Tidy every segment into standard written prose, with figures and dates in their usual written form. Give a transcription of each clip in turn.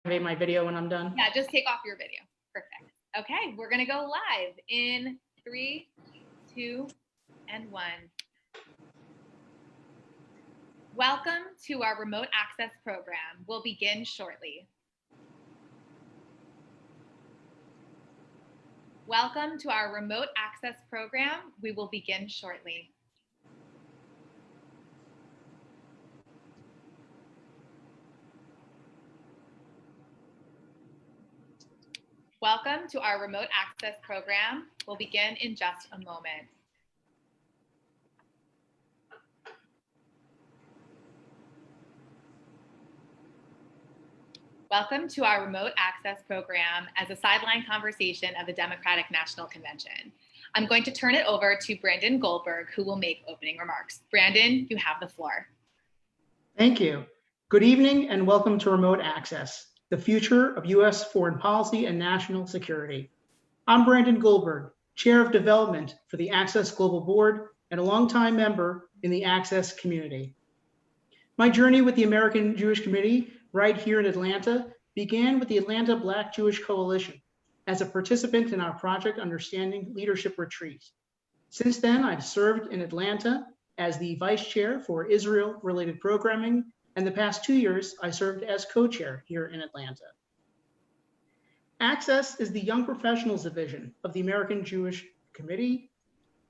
activate my video when I'm done? Yeah, just take off your video. Perfect. Okay, we're gonna go live in 3, 2, and 1. Welcome to our remote access program. We'll begin shortly. Welcome to our remote access program. We will begin shortly. Welcome to our remote access program. We'll begin in just a moment. Welcome to our remote access program as a sideline conversation of the Democratic National Convention. I'm going to turn it over to Brandon Goldberg, who will make opening remarks. Brandon, you have the floor. Thank you. Good evening and welcome to Remote Access, the future of U.S. foreign policy and national security. I'm Brandon Goldberg, Chair of Development for the Access Global Board and a longtime member in the Access community. My journey with the American Jewish Committee right here in Atlanta began with the Atlanta Black Jewish Coalition as a participant in our Project Understanding Leadership Retreat. Since then, I've served in Atlanta as the Vice Chair for Israel-related programming, and the past 2 years, I served as co-chair here in Atlanta. Access is the Young Professionals Division of the American Jewish Committee,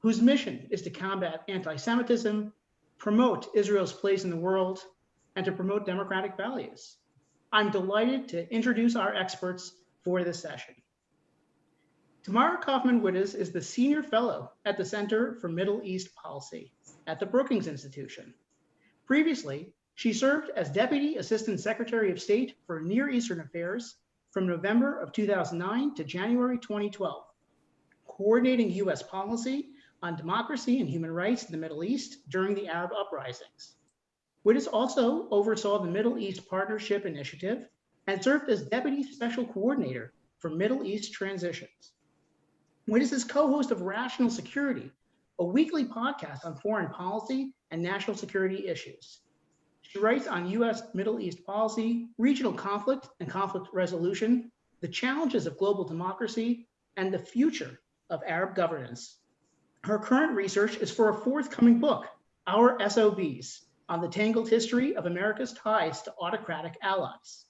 whose mission is to combat anti-Semitism, promote Israel's place in the world, and to promote democratic values. I'm delighted to introduce our experts for this session. Tamara Cofman Wittes is the Senior Fellow at the Center for Middle East Policy at the Brookings Institution. Previously, she served as Deputy Assistant Secretary of State for Near Eastern Affairs from November of 2009 to January 2012, coordinating U.S. policy on democracy and human rights in the Middle East during the Arab uprisings. Wittes also oversaw the Middle East Partnership Initiative and served as Deputy Special Coordinator for Middle East Transitions. Wittes is co-host of Rational Security, a weekly podcast on foreign policy and national security issues. She writes on U.S. Middle East policy, regional conflict and conflict resolution, the challenges of global democracy, and the future of Arab governance. Her current research is for a forthcoming book, Our SOBs, on the tangled history of America's ties to autocratic allies.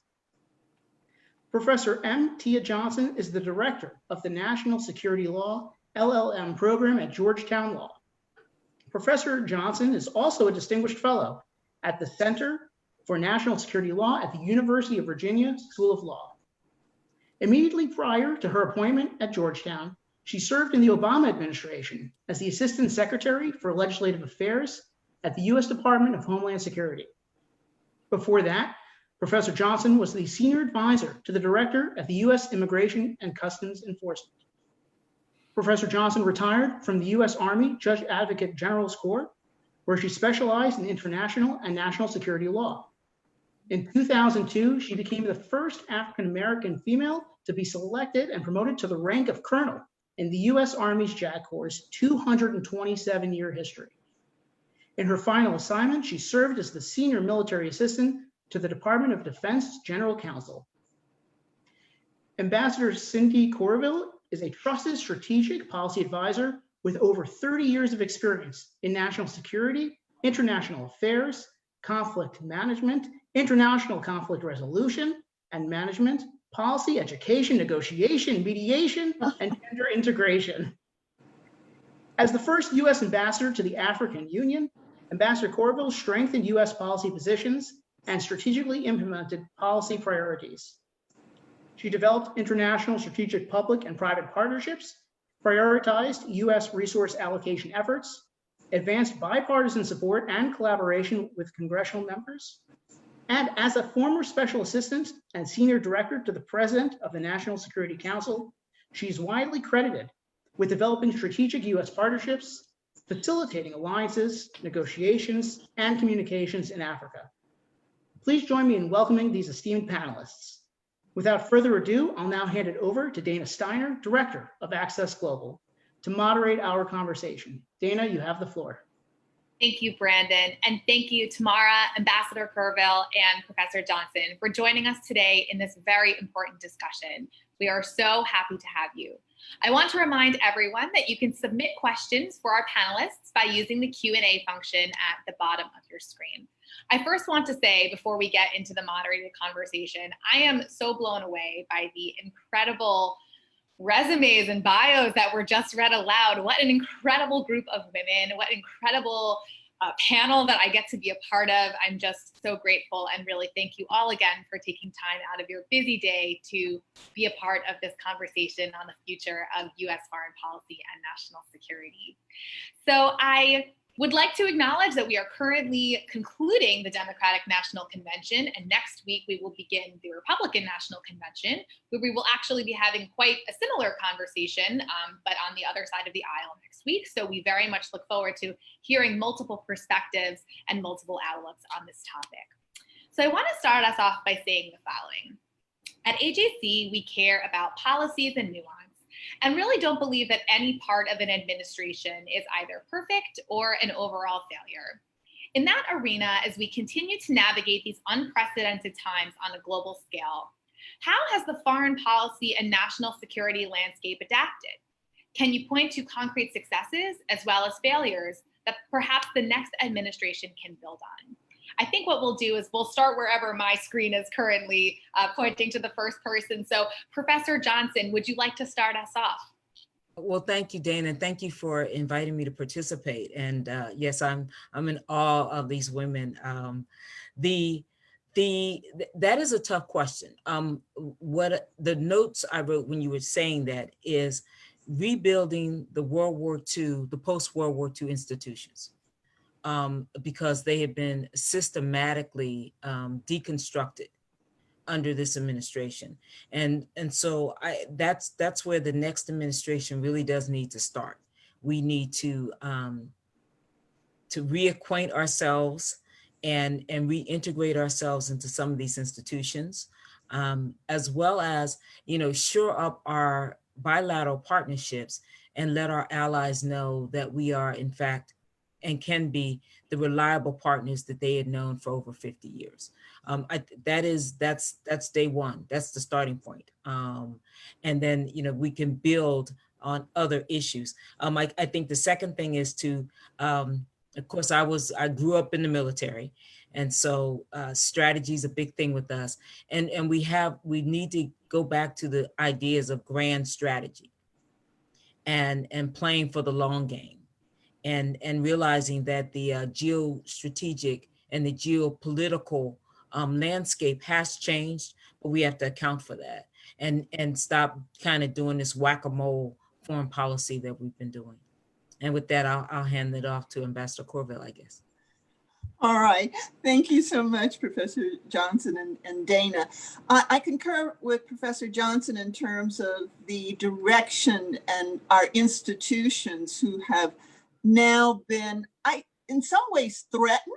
Professor M. Tia Johnson is the director of the National Security Law LL.M program at Georgetown Law. Professor Johnson is also a distinguished fellow at the Center for National Security Law at the University of Virginia School of Law. Immediately prior to her appointment at Georgetown, she served in the Obama administration as the Assistant Secretary for Legislative Affairs at the U.S. Department of Homeland Security. Before that, Professor Johnson was the Senior Advisor to the Director at the U.S. Immigration and Customs Enforcement. Professor Johnson retired from the U.S. Army Judge Advocate General's Corps, where she specialized in international and national security law. In 2002, she became the first African-American female to be selected and promoted to the rank of colonel in the U.S. Army's JAG Corps' 227-year history. In her final assignment, she served as the Senior Military Assistant to the Department of Defense General Counsel. Ambassador Cindy Courville is a trusted strategic policy advisor with over 30 years of experience in national security, international affairs, conflict management, international conflict resolution and management, policy, education, negotiation, mediation, and gender integration. As the first U.S. ambassador to the African Union, Ambassador Courville strengthened U.S. policy positions and strategically implemented policy priorities. She developed international strategic public and private partnerships, prioritized U.S. resource allocation efforts, advanced bipartisan support and collaboration with congressional members, and as a former special assistant and senior director to the president of the National Security Council, she's widely credited with developing strategic U.S. partnerships, facilitating alliances, negotiations, and communications in Africa. Please join me in welcoming these esteemed panelists. Without further ado, I'll now hand it over to Dana Steiner, Director of Access Global, to moderate our conversation. Dana, you have the floor. Thank you, Brandon. And thank you, Tamara, Ambassador Courville, and Professor Johnson for joining us today in this very important discussion. We are so happy to have you. I want to remind everyone that you can submit questions for our panelists by using the Q&A function at the bottom of your screen. I first want to say, before we get into the moderated conversation, I am so blown away by the incredible resumes and bios that were just read aloud. What an incredible group of women, what incredible panel that I get to be a part of. I'm just so grateful, and really thank you all again for taking time out of your busy day to be a part of this conversation on the future of US foreign policy and national security. So I would like to acknowledge that we are currently concluding the Democratic National Convention, and next week we will begin the Republican National Convention, where we will actually be having quite a similar conversation, but on the other side of the aisle next week. So we very much look forward to hearing multiple perspectives and multiple outlooks on this topic. So I want to start us off by saying the following. At AJC, we care about policies and nuance, and really don't believe that any part of an administration is either perfect or an overall failure. In that arena, as we continue to navigate these unprecedented times on a global scale, how has the foreign policy and national security landscape adapted? Can you point to concrete successes as well as failures that perhaps the next administration can build on? I think what we'll do is we'll start wherever my screen is currently pointing to the first person. So Professor Johnson, would you like to start us off? Well, thank you, Dana, and thank you for inviting me to participate. And yes, I'm in awe of these women. That is a tough question. What the notes I wrote when you were saying that is rebuilding the World War II, the post-World War II institutions. Because they have been systematically deconstructed under this administration. And so that's where the next administration really does need to start. We need to reacquaint ourselves and reintegrate ourselves into some of these institutions, as well as, shore up our bilateral partnerships and let our allies know that we are, in fact, and can be the reliable partners that they had known for over 50 years. That's day one. That's the starting point. And then, we can build on other issues. I think the second thing is to, of course, I grew up in the military. And so strategy is a big thing with us. And we need to go back to the ideas of grand strategy and playing for the long game. And realizing that the geostrategic and the geopolitical landscape has changed, but we have to account for that and stop kind of doing this whack-a-mole foreign policy that we've been doing. And with that, I'll hand it off to Ambassador Courville, I guess. All right. Thank you so much, Professor Johnson and Dana. I concur with Professor Johnson in terms of the direction and our institutions who have now been, in some ways threatened,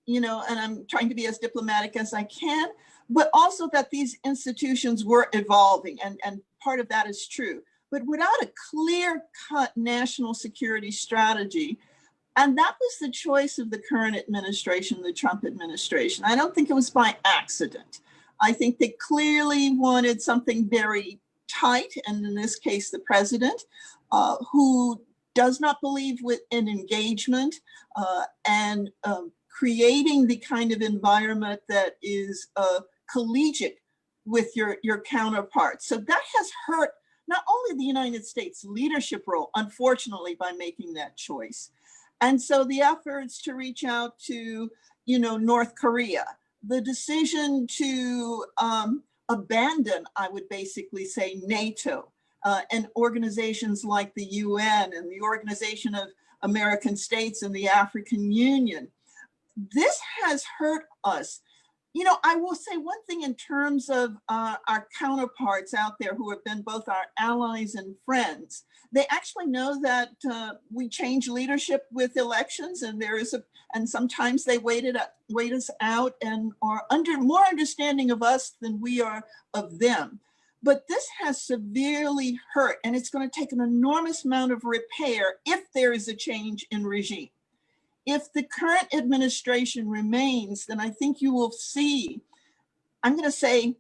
and I'm trying to be as diplomatic as I can, but also that these institutions were evolving, and part of that is true. But without a clear-cut national security strategy, and that was the choice of the current administration, the Trump administration. I don't think it was by accident. I think they clearly wanted something very tight, and in this case, the president, who does not believe in engagement and creating the kind of environment that is collegiate with your counterparts. So that has hurt not only the United States leadership role, unfortunately, by making that choice. And so the efforts to reach out to, North Korea, the decision to abandon, I would basically say, NATO, and organizations like the UN and the Organization of American States and the African Union. This has hurt us. I will say one thing in terms of our counterparts out there who have been both our allies and friends. They actually know that we change leadership with elections, and and sometimes they wait us out and are more understanding of us than we are of them. But this has severely hurt, and it's going to take an enormous amount of repair if there is a change in regime. if the current administration remains, then I think you will see, I'm going to say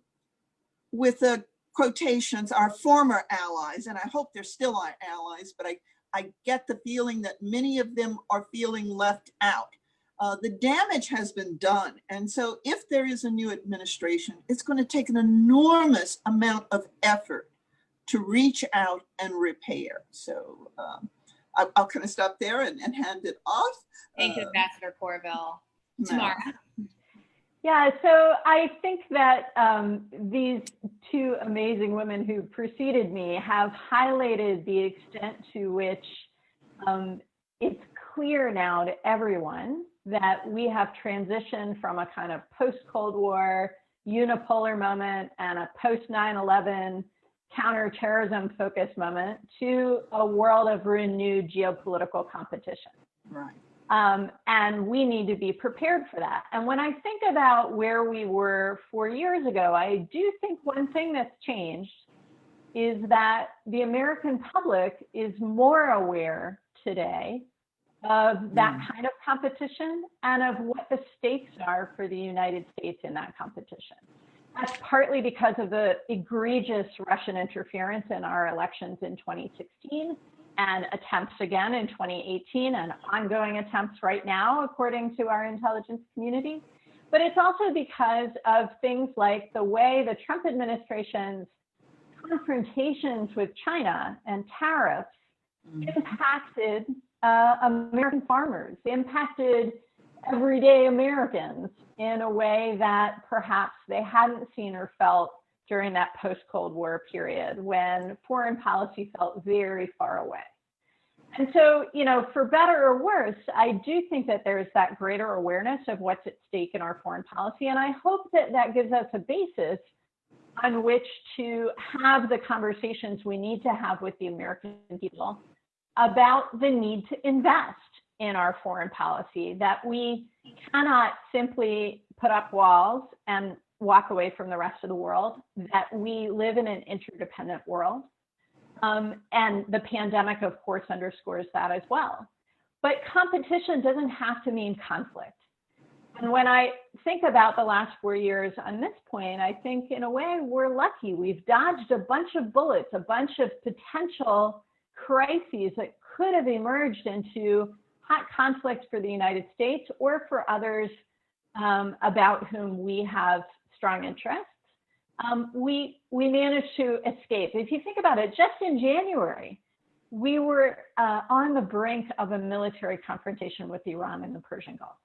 with the quotations, our former allies, and I hope they're still our allies, but I get the feeling that many of them are feeling left out. The damage has been done. And so if there is a new administration, it's going to take an enormous amount of effort to reach out and repair. So I'll kind of stop there and hand it off. Thank you, Ambassador Courville. Tamara. Yeah, so I think that these two amazing women who preceded me have highlighted the extent to which it's clear now to everyone that we have transitioned from a kind of post-Cold War unipolar moment and a post-9/11 counterterrorism focused moment to a world of renewed geopolitical competition. Right. And we need to be prepared for that. And when I think about where we were 4 years ago, I do think one thing that's changed is that the American public is more aware today of that kind of competition and of what the stakes are for the United States in that competition. That's partly because of the egregious Russian interference in our elections in 2016 and attempts again in 2018 and ongoing attempts right now, according to our intelligence community. But it's also because of things like the way the Trump administration's confrontations with China and tariffs impacted American farmers, impacted everyday Americans in a way that perhaps they hadn't seen or felt during that post-Cold War period when foreign policy felt very far away. And so, you know, for better or worse, I do think that there's that greater awareness of what's at stake in our foreign policy. And I hope that that gives us a basis on which to have the conversations we need to have with the American people about the need to invest in our foreign policy, that we cannot simply put up walls and walk away from the rest of the world, that we live in an interdependent world. And the pandemic, of course, underscores that as well. But competition doesn't have to mean conflict. And when I think about the last 4 years on this point, I think in a way we're lucky. We've dodged a bunch of bullets, a bunch of potential crises that could have emerged into hot conflict for the United States or for others about whom we have strong interests. We managed to escape. If you think about it, just in January, we were on the brink of a military confrontation with Iran in the Persian Gulf.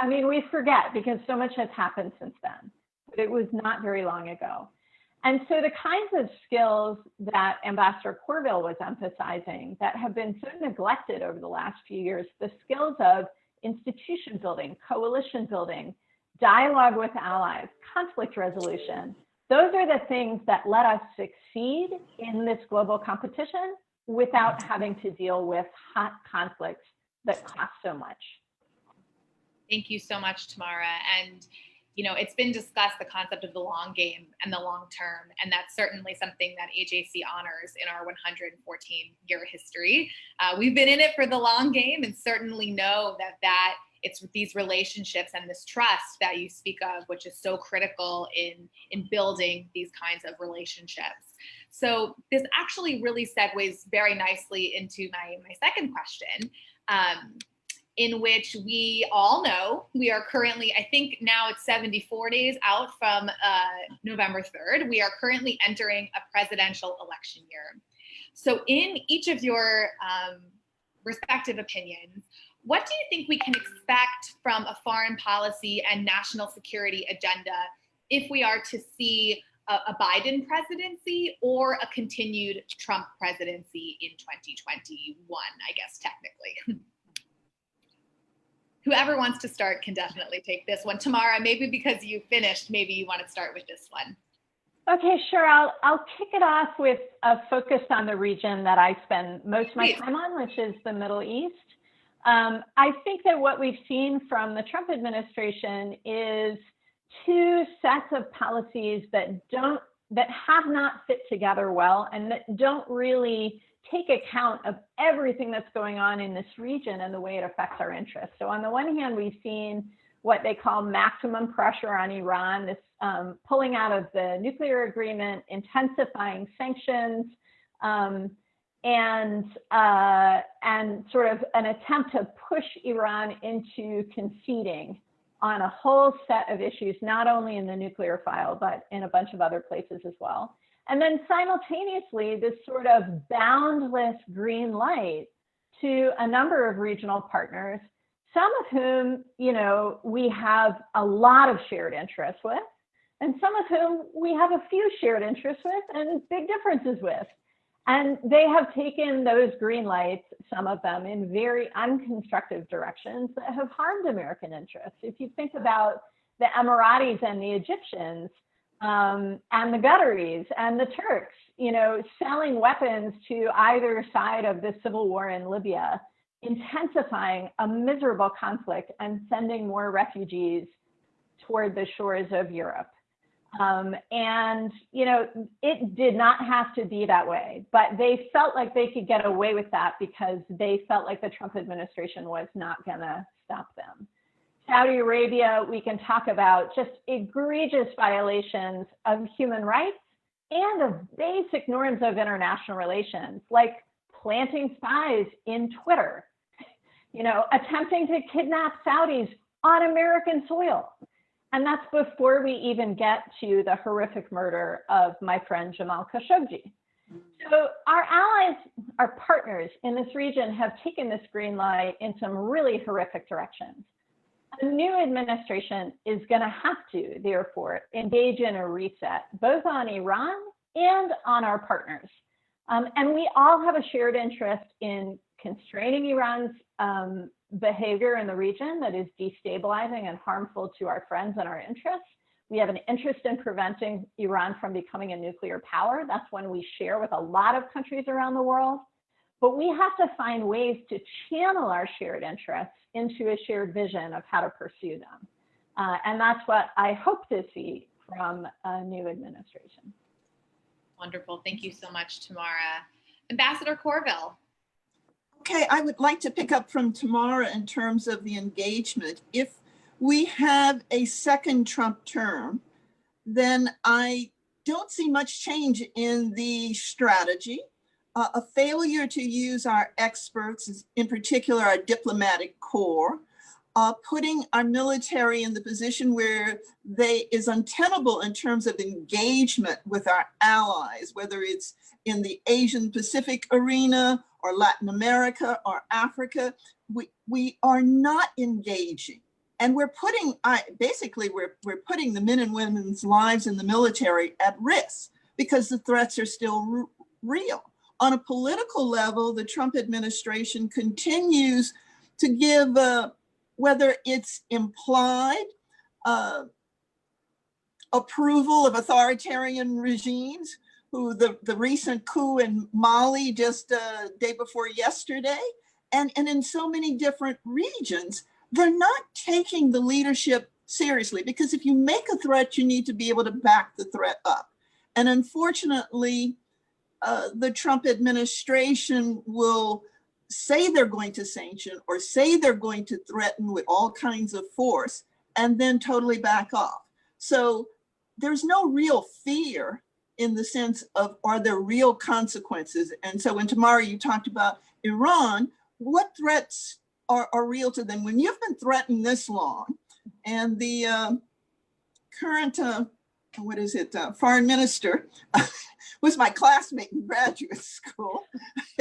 I mean, we forget because so much has happened since then, but it was not very long ago. And so the kinds of skills that Ambassador Courville was emphasizing that have been so neglected over the last few years, the skills of institution building, coalition building, dialogue with allies, conflict resolution, those are the things that let us succeed in this global competition without having to deal with hot conflicts that cost so much. Thank you so much, Tamara. And you know, it's been discussed, the concept of the long game and the long term, and that's certainly something that AJC honors in our 114-year history. We've been in it for the long game and certainly know that it's these relationships and this trust that you speak of, which is so critical in building these kinds of relationships. So this actually really segues very nicely into my second question. In which we all know we are currently, I think now it's 74 days out from November 3rd, we are currently entering a presidential election year. So in each of your respective opinions, what do you think we can expect from a foreign policy and national security agenda if we are to see a Biden presidency or a continued Trump presidency in 2021, I guess, technically? Whoever wants to start can definitely take this one. Tamara, maybe because you finished, maybe you want to start with this one. Okay, sure. I'll kick it off with a focus on the region that I spend most of my time on, which is the Middle East. I think that what we've seen from the Trump administration is two sets of policies that don't that have not fit together well and that don't really take account of everything that's going on in this region and the way it affects our interests. So on the one hand, we've seen what they call maximum pressure on Iran, this pulling out of the nuclear agreement, intensifying sanctions, and sort of an attempt to push Iran into conceding on a whole set of issues, not only in the nuclear file, but in a bunch of other places as well. And then simultaneously, this sort of boundless green light to a number of regional partners, some of whom, you know, we have a lot of shared interests with, and some of whom we have a few shared interests with and big differences with. And they have taken those green lights, some of them, in very unconstructive directions that have harmed American interests. If you think about the Emiratis and the Egyptians, and the Qataris and the Turks, you know, selling weapons to either side of the civil war in Libya, intensifying a miserable conflict and sending more refugees toward the shores of Europe. And, you know, it did not have to be that way, but they felt like they could get away with that because they felt like the Trump administration was not going to stop them. Saudi Arabia, we can talk about just egregious violations of human rights and of basic norms of international relations, like planting spies in Twitter, you know, attempting to kidnap Saudis on American soil. And that's before we even get to the horrific murder of my friend Jamal Khashoggi. So our allies, our partners in this region have taken this green light in some really horrific directions. A new administration is going to have to, therefore, engage in a reset, both on Iran and on our partners. And we all have a shared interest in constraining Iran's behavior in the region that is destabilizing and harmful to our friends and our interests. We have an interest in preventing Iran from becoming a nuclear power. That's one we share with a lot of countries around the world. But we have to find ways to channel our shared interests into a shared vision of how to pursue them. And that's what I hope to see from a new administration. Wonderful. Thank you so much, Tamara. Ambassador Courville. Okay, I would like to pick up from Tamara in terms of the engagement. If we have a second Trump term, then I don't see much change in the strategy. A failure to use our experts, in particular our diplomatic corps, putting our military in the position where they is untenable in terms of engagement with our allies, whether it's in the Asian Pacific arena or Latin America or Africa. We are not engaging. And we're putting, basically, we're putting the men and women's lives in the military at risk because the threats are still real. On a political level, the Trump administration continues to give, whether it's implied approval of authoritarian regimes, who the recent coup in Mali just day before yesterday, and in so many different regions, they're not taking the leadership seriously, because if you make a threat, you need to be able to back the threat up. And unfortunately, the Trump administration will say they're going to sanction or say they're going to threaten with all kinds of force and then totally back off. So there's no real fear in the sense of, are there real consequences? And so when Tamara, you talked about Iran, what threats are real to them? When you've been threatened this long, and the current, foreign minister was my classmate in graduate school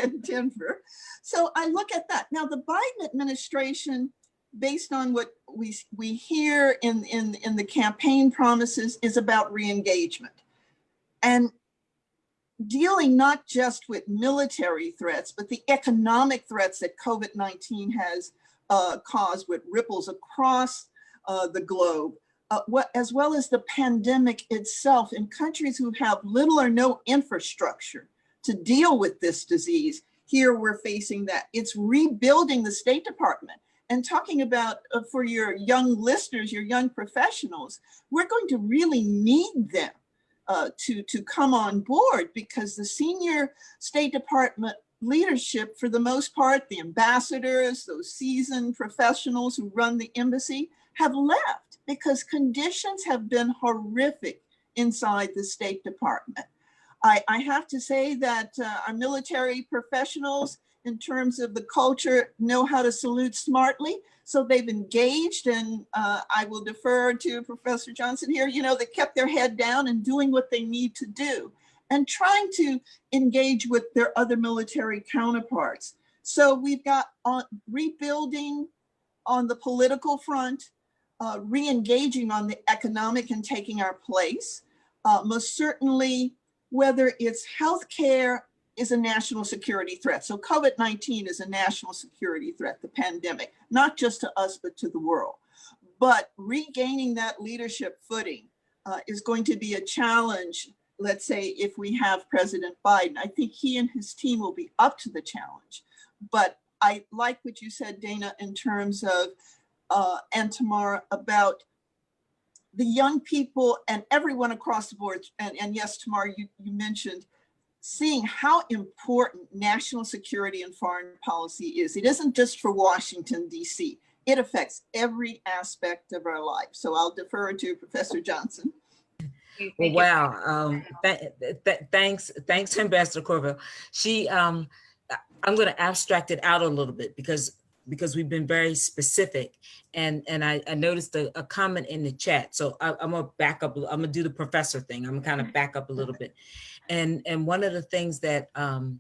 in Denver. So I look at that. Now, the Biden administration, based on what we hear in the campaign promises, is about re-engagement. And dealing not just with military threats, but the economic threats that COVID-19 has caused, with ripples across the globe, as well as the pandemic itself in countries who have little or no infrastructure to deal with this disease. Here we're facing that. It's rebuilding the State Department. And talking about, for your young listeners, your young professionals, we're going to really need them to come on board, because the senior State Department leadership, for the most part, the ambassadors, those seasoned professionals who run the embassy, have left because conditions have been horrific inside the State Department. I have to say that our military professionals, in terms of the culture, know how to salute smartly. So they've engaged, and I will defer to Professor Johnson here, they kept their head down and doing what they need to do and trying to engage with their other military counterparts. So we've got rebuilding on the political front, re-engaging on the economic and taking our place. Most certainly, whether it's healthcare is a national security threat. So COVID-19 is a national security threat, the pandemic, not just to us, but to the world. But regaining that leadership footing is going to be a challenge, let's say, if we have President Biden. I think he and his team will be up to the challenge. But I like what you said, Dana, in terms of, and Tamara, about the young people and everyone across the board. And yes, Tamara, you mentioned seeing how important national security and foreign policy is. It isn't just for Washington, D.C. It affects every aspect of our life. So I'll defer to Professor Johnson. Well, wow. Thanks, Ambassador Courville. I'm going to abstract it out a little bit because we've been very specific, and I noticed a comment in the chat. So I'm gonna back up. I'm gonna do the professor thing. I'm gonna kind of back up a little bit, and one of the things that both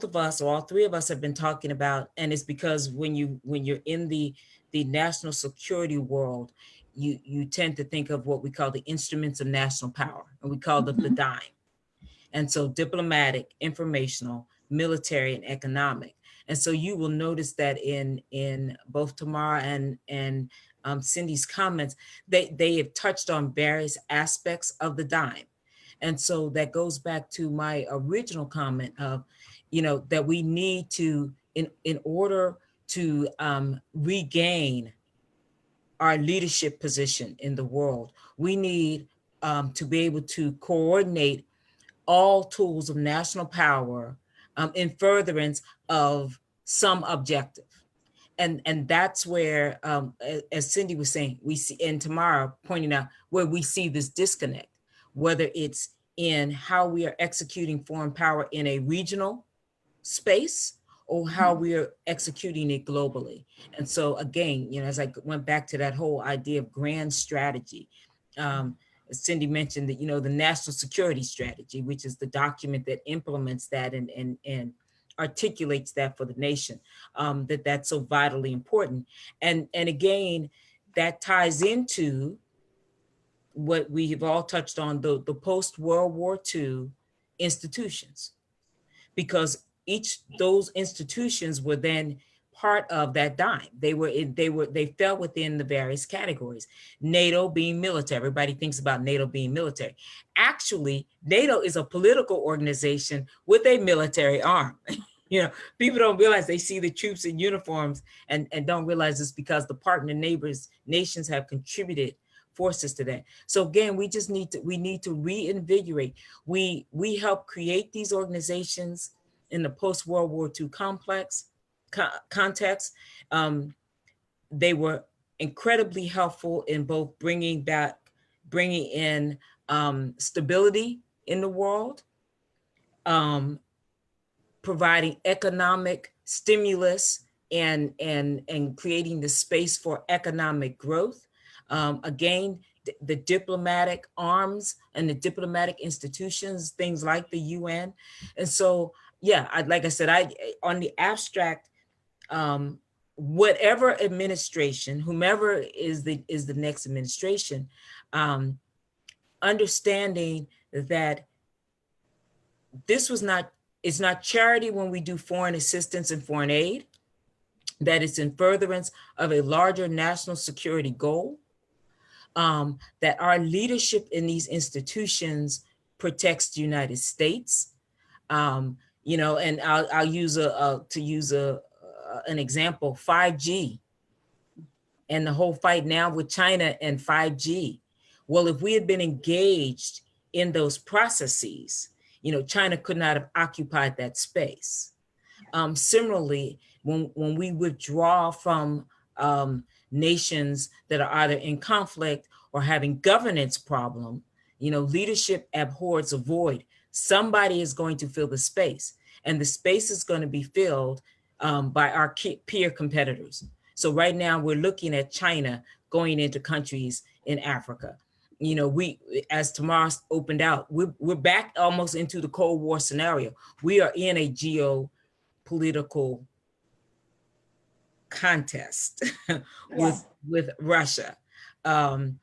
of us, or all three of us, have been talking about, and it's because when you're in the national security world, you tend to think of what we call the instruments of national power, and we call them the dime. And so diplomatic, informational, military, and economic. And so you will notice that in both Tamara and Cindy's comments, they have touched on various aspects of the dime. And so that goes back to my original comment of, that we need to, in order to regain our leadership position in the world, we need to be able to coordinate all tools of national power in furtherance of some objective. And that's where, as Cindy was saying, we see, and Tamara pointing out, where we see this disconnect, whether it's in how we are executing foreign power in a regional space or how we are executing it globally. And so again, as I went back to that whole idea of grand strategy, Cindy mentioned that, the national security strategy, which is the document that implements that and articulates that for the nation, that's so vitally important. And again, that ties into what we have all touched on, the post-World War II institutions, because those institutions were then part of that dime. They fell within the various categories. NATO being military. Everybody thinks about NATO being military. Actually, NATO is a political organization with a military arm. People don't realize, they see the troops in uniforms and don't realize it's because the partner nations have contributed forces to that. So again, we need to reinvigorate. We help create these organizations in the post-World War II context. They were incredibly helpful in both bringing in stability in the world, providing economic stimulus and creating the space for economic growth. Again, the diplomatic arms and the diplomatic institutions, things like the UN. And so, yeah, like I said, on the abstract, whatever administration, whomever is the next administration, understanding that it's not charity when we do foreign assistance and foreign aid, that it's in furtherance of a larger national security goal, that our leadership in these institutions protects the United States. And I'll use an example, 5G and the whole fight now with China and 5G. Well, if we had been engaged in those processes, China could not have occupied that space. Similarly, when we withdraw from nations that are either in conflict or having governance problem, leadership abhors a void. Somebody is going to fill the space, and the space is going to be filled by our peer competitors. So right now we're looking at China going into countries in Africa. We, as Tamara opened out, we're back almost into the Cold War scenario. We are in a geopolitical contest with Russia. And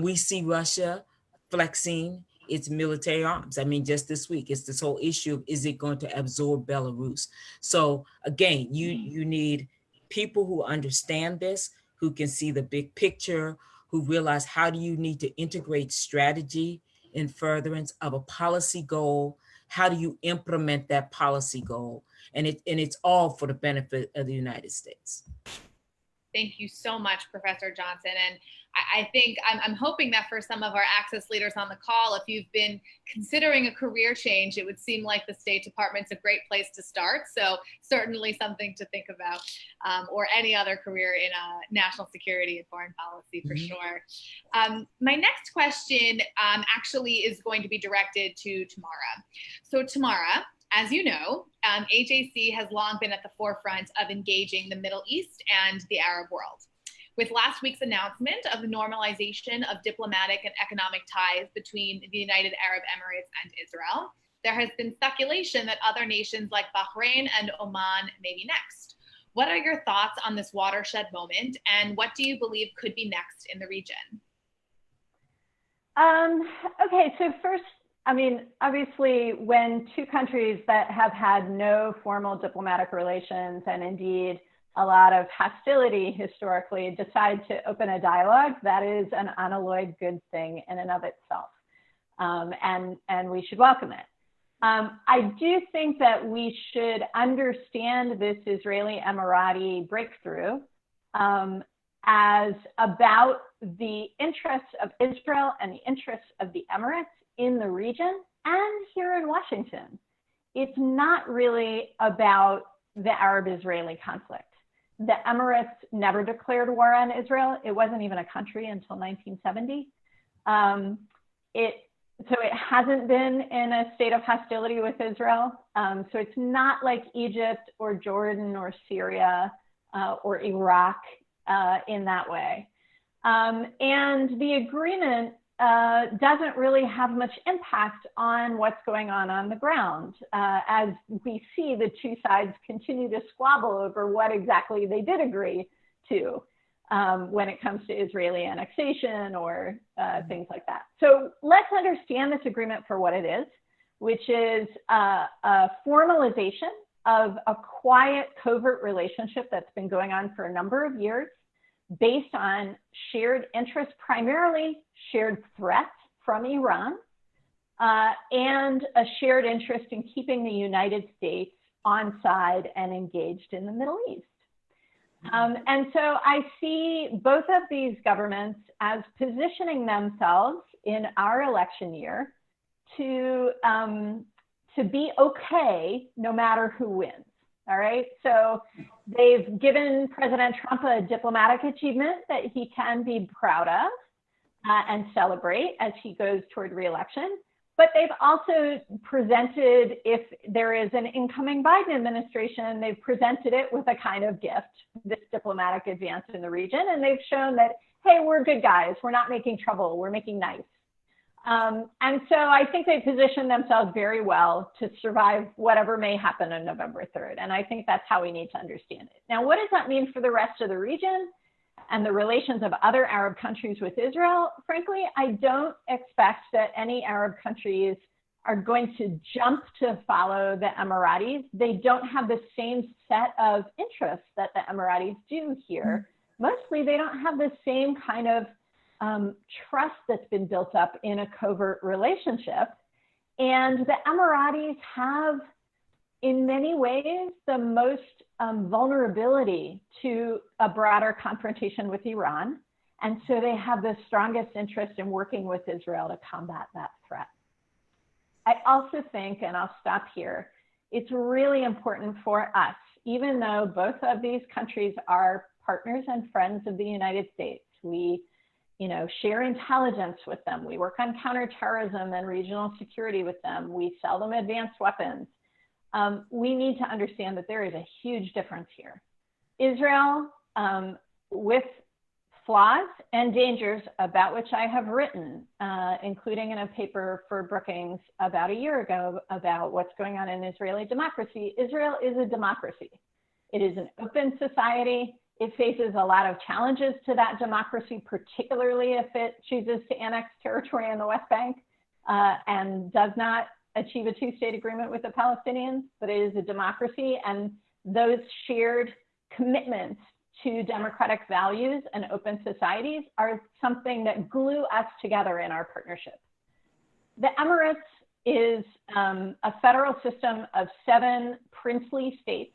we see Russia flexing its military arms. I mean, just this week, it's this whole issue of, is it going to absorb Belarus? So again, you need people who understand this, who can see the big picture, who realize how do you need to integrate strategy in furtherance of a policy goal? How do you implement that policy goal? And it's all for the benefit of the United States. Thank you so much, Professor Johnson. And I think I'm hoping that for some of our Access leaders on the call, if you've been considering a career change, it would seem like the State Department's a great place to start. So certainly something to think about, or any other career in national security and foreign policy for sure. My next question actually is going to be directed to Tamara. So Tamara, as you know, AJC has long been at the forefront of engaging the Middle East and the Arab world. With last week's announcement of the normalization of diplomatic and economic ties between the United Arab Emirates and Israel, there has been speculation that other nations like Bahrain and Oman may be next. What are your thoughts on this watershed moment, and what do you believe could be next in the region? Okay, so first, I mean, obviously, when two countries that have had no formal diplomatic relations and indeed a lot of hostility historically decide to open a dialogue, that is an unalloyed good thing in and of itself. And we should welcome it. I do think that we should understand this Israeli-Emirati breakthrough as about the interests of Israel and the interests of the Emirates in the region and here in Washington. It's not really about the Arab-Israeli conflict. The Emirates never declared war on Israel. It wasn't even a country until 1970. So it hasn't been in a state of hostility with Israel. So it's not like Egypt or Jordan or Syria or Iraq in that way. And the agreement doesn't really have much impact on what's going on the ground. As we see the two sides continue to squabble over what exactly they did agree to when it comes to Israeli annexation or things like that. So let's understand this agreement for what it is, which is a formalization of a quiet, covert relationship that's been going on for a number of years, based on shared interests, primarily shared threats from Iran, and a shared interest in keeping the United States on side and engaged in the Middle East. And so I see both of these governments as positioning themselves in our election year to be okay no matter who wins. All right, so they've given President Trump a diplomatic achievement that he can be proud of and celebrate as he goes toward re-election. But they've also presented, if there is an incoming Biden administration, they've presented it with a kind of gift, this diplomatic advance in the region. And they've shown that, hey, we're good guys. We're not making trouble. We're making nice. And so I think they position themselves very well to survive whatever may happen on November 3rd. And I think that's how we need to understand it. Now, what does that mean for the rest of the region and the relations of other Arab countries with Israel? Frankly, I don't expect that any Arab countries are going to jump to follow the Emiratis. They don't have the same set of interests that the Emiratis do here. Mostly, they don't have the same kind of trust that's been built up in a covert relationship. And the Emiratis have, in many ways, the most vulnerability to a broader confrontation with Iran. And so they have the strongest interest in working with Israel to combat that threat. I also think, and I'll stop here, it's really important for us, even though both of these countries are partners and friends of the United States. We, share intelligence with them. We work on counterterrorism and regional security with them. We sell them advanced weapons. We need to understand that there is a huge difference here. Israel, with flaws and dangers about which I have written, including in a paper for Brookings about a year ago about what's going on in Israeli democracy. Israel is a democracy. It is an open society. It faces a lot of challenges to that democracy, particularly if it chooses to annex territory in the West Bank and does not achieve a two-state agreement with the Palestinians, but it is a democracy, and those shared commitments to democratic values and open societies are something that glue us together in our partnership. The Emirates is a federal system of 7 princely states.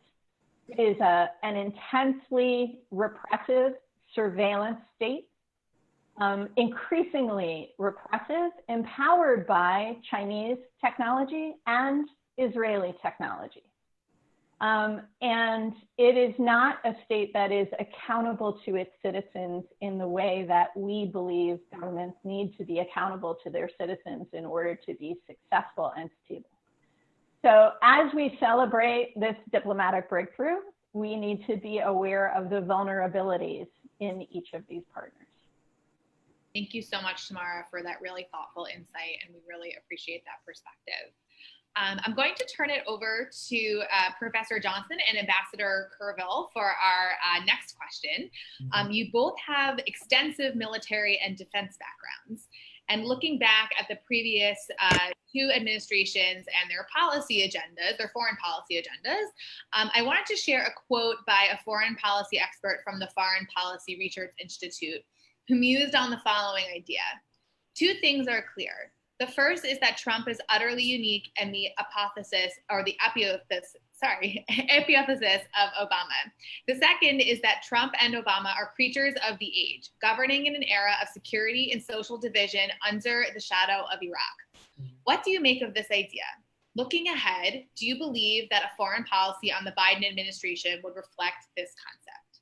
It is an intensely repressive surveillance state, increasingly repressive, empowered by Chinese technology and Israeli technology. And it is not a state that is accountable to its citizens in the way that we believe governments need to be accountable to their citizens in order to be successful and stable. So as we celebrate this diplomatic breakthrough, we need to be aware of the vulnerabilities in each of these partners. Thank you so much, Tamara, for that really thoughtful insight, and we really appreciate that perspective. I'm going to turn it over to Professor Johnson and Ambassador Courville for our next question. You both have extensive military and defense backgrounds. And looking back at the previous 2 administrations and their policy agendas, their foreign policy agendas, I wanted to share a quote by a foreign policy expert from the Foreign Policy Research Institute who mused on the following idea. 2 things are clear. The first is that Trump is utterly unique and the apotheosis of Obama. The second is that Trump and Obama are creatures of the age, governing in an era of security and social division under the shadow of Iraq. What do you make of this idea? Looking ahead, do you believe that a foreign policy on the Biden administration would reflect this concept?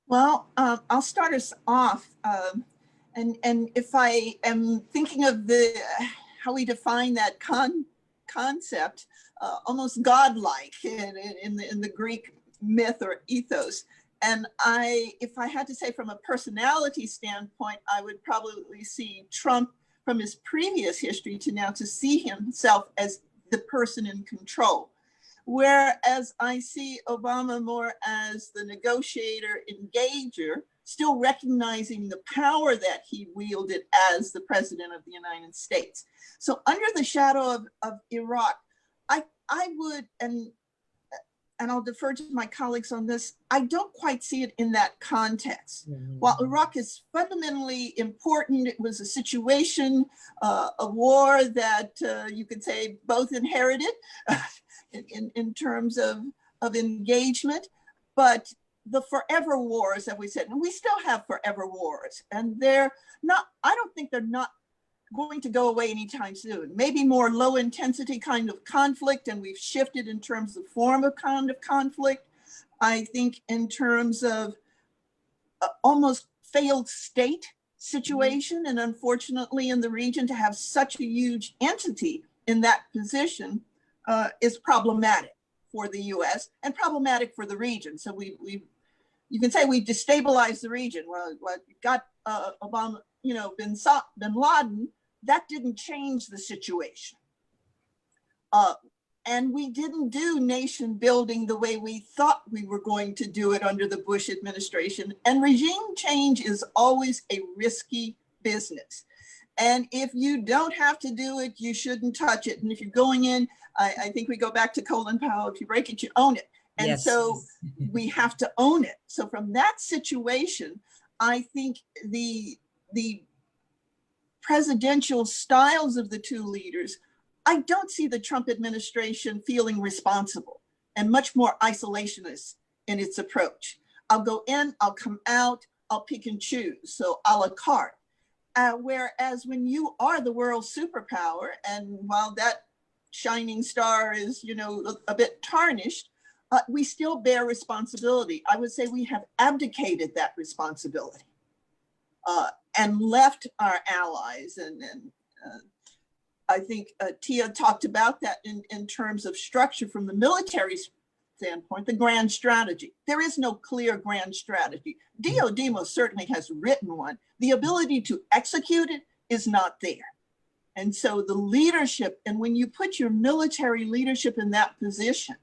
Well, I'll start us off. And if I am thinking of how we define that concept, almost godlike in the Greek myth or ethos. And if I had to say from a personality standpoint, I would probably see Trump from his previous history to now to see himself as the person in control. Whereas I see Obama more as the negotiator, engager, still recognizing the power that he wielded as the president of the United States. So under the shadow of Iraq, I would, and I'll defer to my colleagues on this, I don't quite see it in that context. While Iraq is fundamentally important, it was a situation, a war that you could say both inherited in terms of engagement, but the forever wars that we said, and we still have forever wars, and I don't think they're not going to go away anytime soon. Maybe more low intensity kind of conflict, and we've shifted in terms of form of kind of conflict. I think in terms of almost failed state situation, and unfortunately in the region to have such a huge entity in that position is problematic for the US and problematic for the region. So you can say we've destabilized the region. Well, you got Obama, bin Laden, that didn't change the situation. And we didn't do nation building the way we thought we were going to do it under the Bush administration. And regime change is always a risky business. And if you don't have to do it, you shouldn't touch it. And if you're going in, I think we go back to Colin Powell, if you break it, you own it. And yes. So we have to own it. So from that situation, I think the presidential styles of the 2 leaders, I don't see the Trump administration feeling responsible and much more isolationist in its approach. I'll go in, I'll come out, I'll pick and choose, so a la carte. Whereas when you are the world superpower, and while that shining star is, a bit tarnished, we still bear responsibility. I would say we have abdicated that responsibility and left our allies. And I think Tia talked about that in terms of structure from the military standpoint, the grand strategy. There is no clear grand strategy. DOD most certainly has written one. The ability to execute it is not there. And so the leadership, and when you put your military leadership in that position,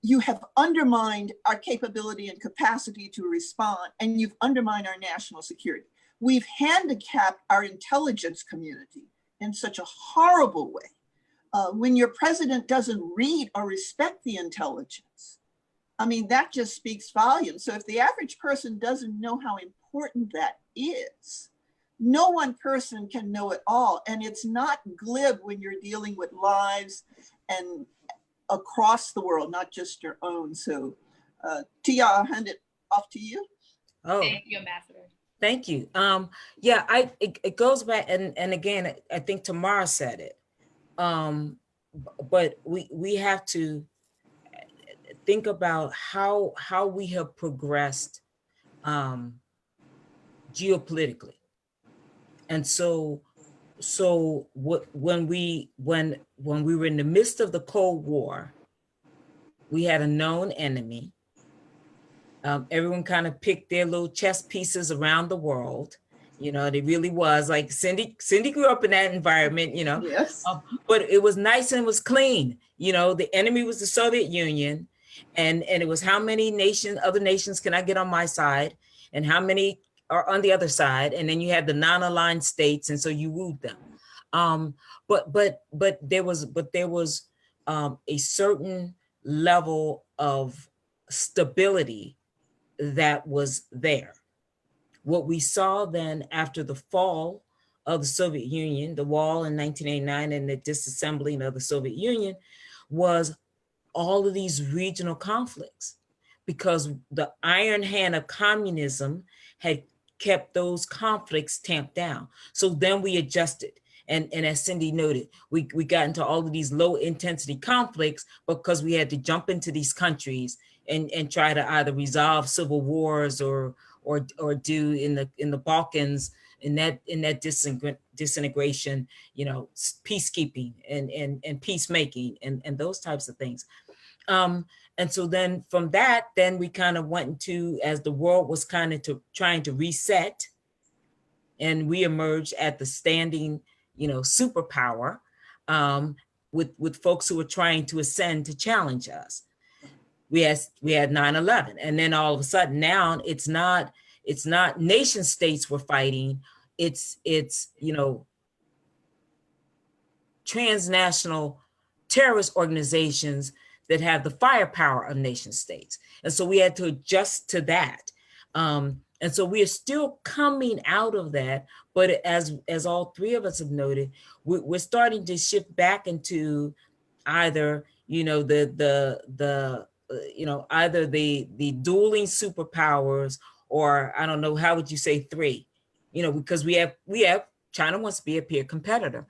you have undermined our capability and capacity to respond, and you've undermined our national security. We've handicapped our intelligence community in such a horrible way. When your president doesn't read or respect the intelligence, I mean, that just speaks volumes. So if the average person doesn't know how important that is, no one person can know it all. And it's not glib when you're dealing with lives and across the world, not just your own. So Tia, I'll hand it off to you. Oh, Thank you, Ambassador. thank you. Yeah, it goes back, and again, I think Tamara said it. But we have to think about how we have progressed geopolitically. And so when we were in the midst of the Cold War, we had a known enemy. Everyone kind of picked their little chess pieces around the world. It really was like Cindy grew up in that environment, Yes. But it was nice and it was clean. The enemy was the Soviet Union, and it was how many other nations can I get on my side, and how many are on the other side, and then you had the non-aligned states, and so you wooed them. But there was a certain level of stability that was there. What we saw then after the fall of the Soviet Union, the wall in 1989 and the disassembling of the Soviet Union, was all of these regional conflicts, because the iron hand of communism had kept those conflicts tamped down. So then we adjusted. And as Cindy noted, we got into all of these low intensity conflicts because we had to jump into these countries and try to either resolve civil wars or do in the Balkans, in that disintegration, peacekeeping and peacemaking and those types of things. And so then from that, then we kind of went into, as the world was kind of trying to reset, and we emerged at the standing, superpower with folks who were trying to ascend to challenge us. We had 9/11, and then all of a sudden now it's not nation states we're fighting. It's transnational terrorist organizations that have the firepower of nation states. And so we had to adjust to that. And so we are still coming out of that, but as all three of us have noted, we're starting to shift back into either, either the dueling superpowers, or I don't know, how would you say three? Because we have China wants to be a peer competitor.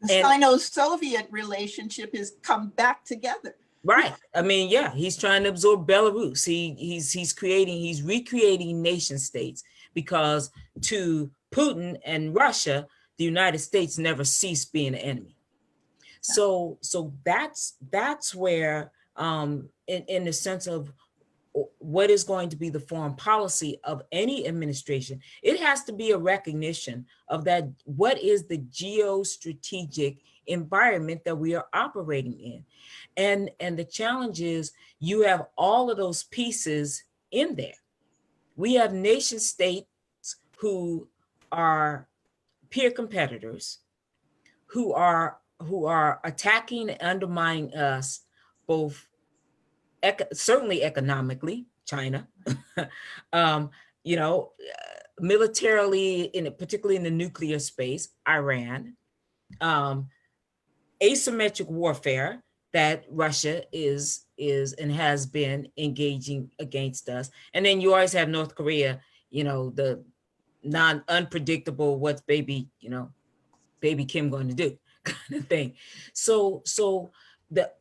The Sino-Soviet relationship has come back together. Right. I mean, yeah, he's trying to absorb Belarus. He's recreating nation states, because to Putin and Russia, the United States never ceased being an enemy. So that's where, in the sense of what is going to be the foreign policy of any administration, it has to be a recognition of that. What is the geostrategic environment that we are operating in? And the challenge is, you have all of those pieces in there. We have nation states who are peer competitors, who are attacking and undermining us, both certainly economically, China, militarily, particularly in the nuclear space, Iran, asymmetric warfare that Russia is and has been engaging against us. And then you always have North Korea the unpredictable, what's baby Kim going to do kind of thing. So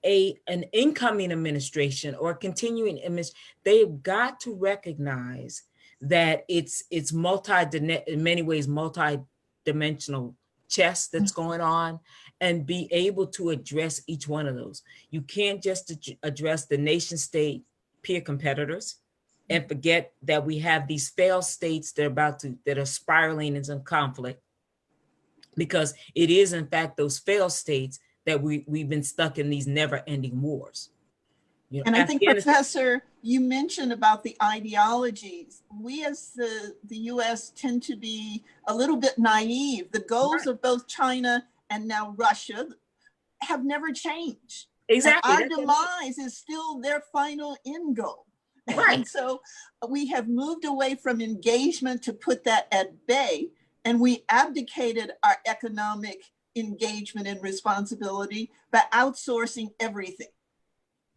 an incoming administration or continuing administration, they've got to recognize that it's in many ways multi-dimensional chess that's going on, and be able to address each one of those. You can't just address the nation state peer competitors and forget that we have these failed states that are spiraling into conflict, because it is in fact those failed states that we've been stuck in these never-ending wars. And I think, Professor, you mentioned about the ideologies. We as the US tend to be a little bit naive. The goals of both China and now Russia have never changed. Exactly. And our demise is still their final end goal. Right. And so we have moved away from engagement to put that at bay, and we abdicated our economic engagement and responsibility by outsourcing everything.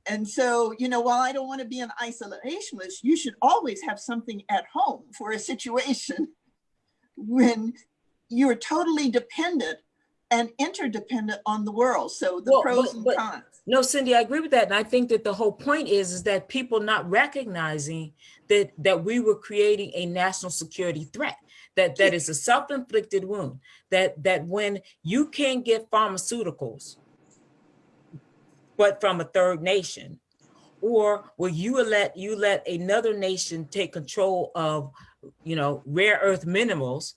And so, while I don't want to be an isolationist, you should always have something at home for a situation when you're totally dependent and interdependent on the world. So the pros and cons. No, Cindy, I agree with that. And I think that the whole point is that people not recognizing that we were creating a national security threat, that is a self-inflicted wound, that when you can't get pharmaceuticals, but from a third nation, or where you let another nation take control of, rare earth minerals,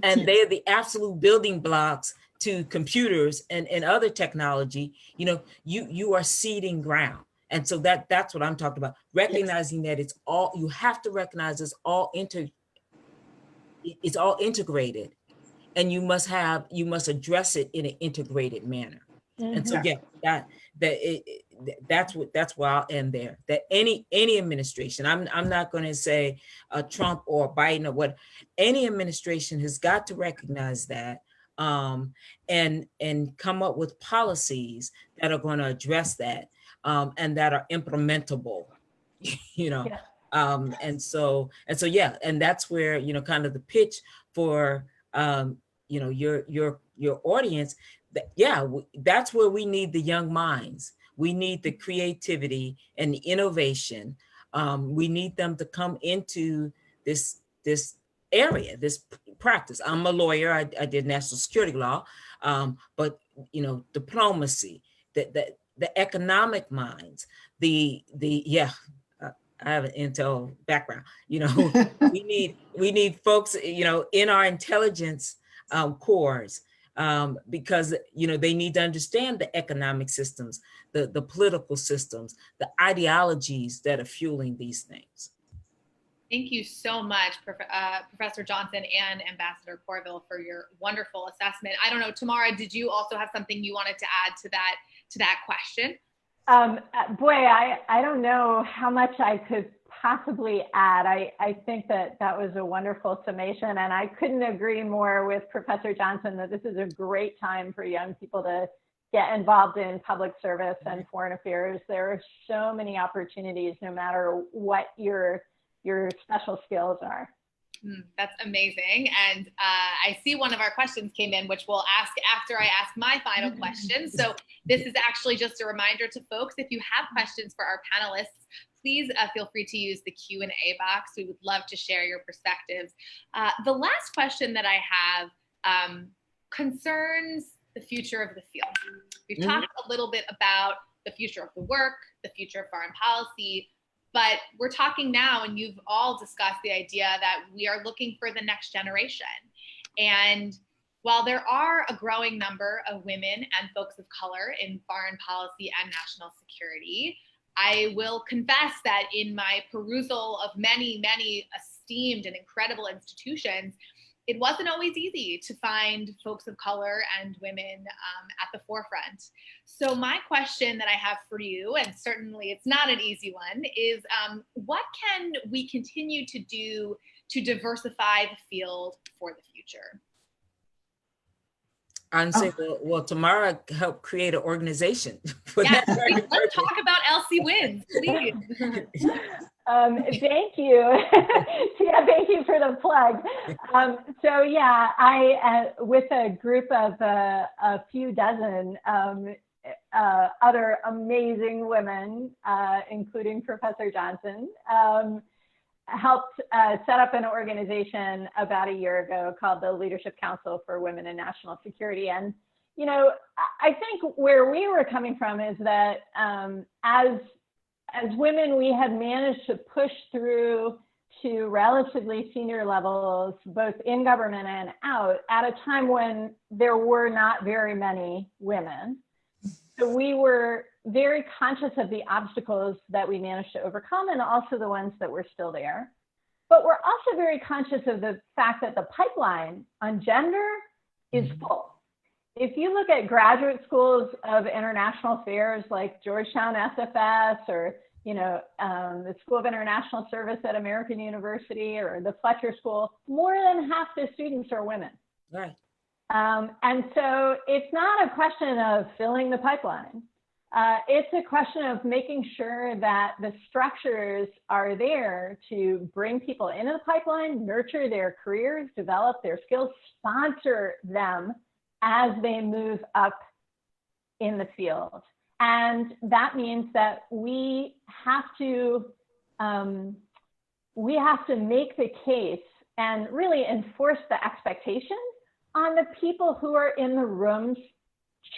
and they're the absolute building blocks to computers and other technology, you are ceding ground. And so that's what I'm talking about. Recognizing that it's all, you have to recognize it's all integrated, and you must address it in an integrated manner. Mm-hmm. And so that's where I'll end there. That any administration, I'm not going to say Trump or Biden or what, any administration has got to recognize that, and come up with policies that are going to address that, and that are implementable, Yeah. And so yeah, and that's where kind of the pitch for your audience. That's where we need the young minds. We need the creativity and the innovation. We need them to come into this area, this practice. I'm a lawyer. I did national security law, but diplomacy, the economic minds, I have an intel background. we need folks, in our intelligence corps. Because they need to understand the economic systems, the political systems, the ideologies that are fueling these things. Thank you so much, Professor Johnson and Ambassador Courville, for your wonderful assessment. I don't know, Tamara, did you also have something you wanted to add to that question? Boy, I don't know how much I could possibly add. I think that was a wonderful summation, and I couldn't agree more with Professor Johnson that this is a great time for young people to get involved in public service and foreign affairs. There are so many opportunities, no matter what your special skills are. That's amazing. And I see one of our questions came in, which we'll ask after I ask my final question. So this is actually just a reminder to folks, if you have questions for our panelists, please feel free to use the Q&A box. We would love to share your perspectives. The last question that I have concerns the future of the field. We've talked a little bit about the future of the work, the future of foreign policy, but we're talking now, and you've all discussed the idea that we are looking for the next generation. And while there are a growing number of women and folks of color in foreign policy and national security, I will confess that in my perusal of many, many esteemed and incredible institutions, it wasn't always easy to find folks of color and women at the forefront. So my question that I have for you, and certainly it's not an easy one, is what can we continue to do to diversify the field for the future? And say, well, Tamara helped create an organization for yes, that. Let's talk about LC Wins, please. Thank you. Yeah, thank you for the plug. So yeah, I, with a group of a few dozen other amazing women, including Professor Johnson, helped set up an organization about a year ago called the Leadership Council for Women in National Security. And, you know, I think where we were coming from is that as women, we had managed to push through to relatively senior levels, both in government and out, at a time when there were not very many women. So we were very conscious of the obstacles that we managed to overcome and also the ones that were still there. But we're also very conscious of the fact that the pipeline on gender is full. If you look at graduate schools of international affairs like Georgetown SFS or the School of International Service at American University or the Fletcher School, more than half the students are women. Right. And so it's not a question of filling the pipeline. It's a question of making sure that the structures are there to bring people into the pipeline, nurture their careers, develop their skills, sponsor them as they move up in the field. And that means that we have to make the case and really enforce the expectations on the people who are in the rooms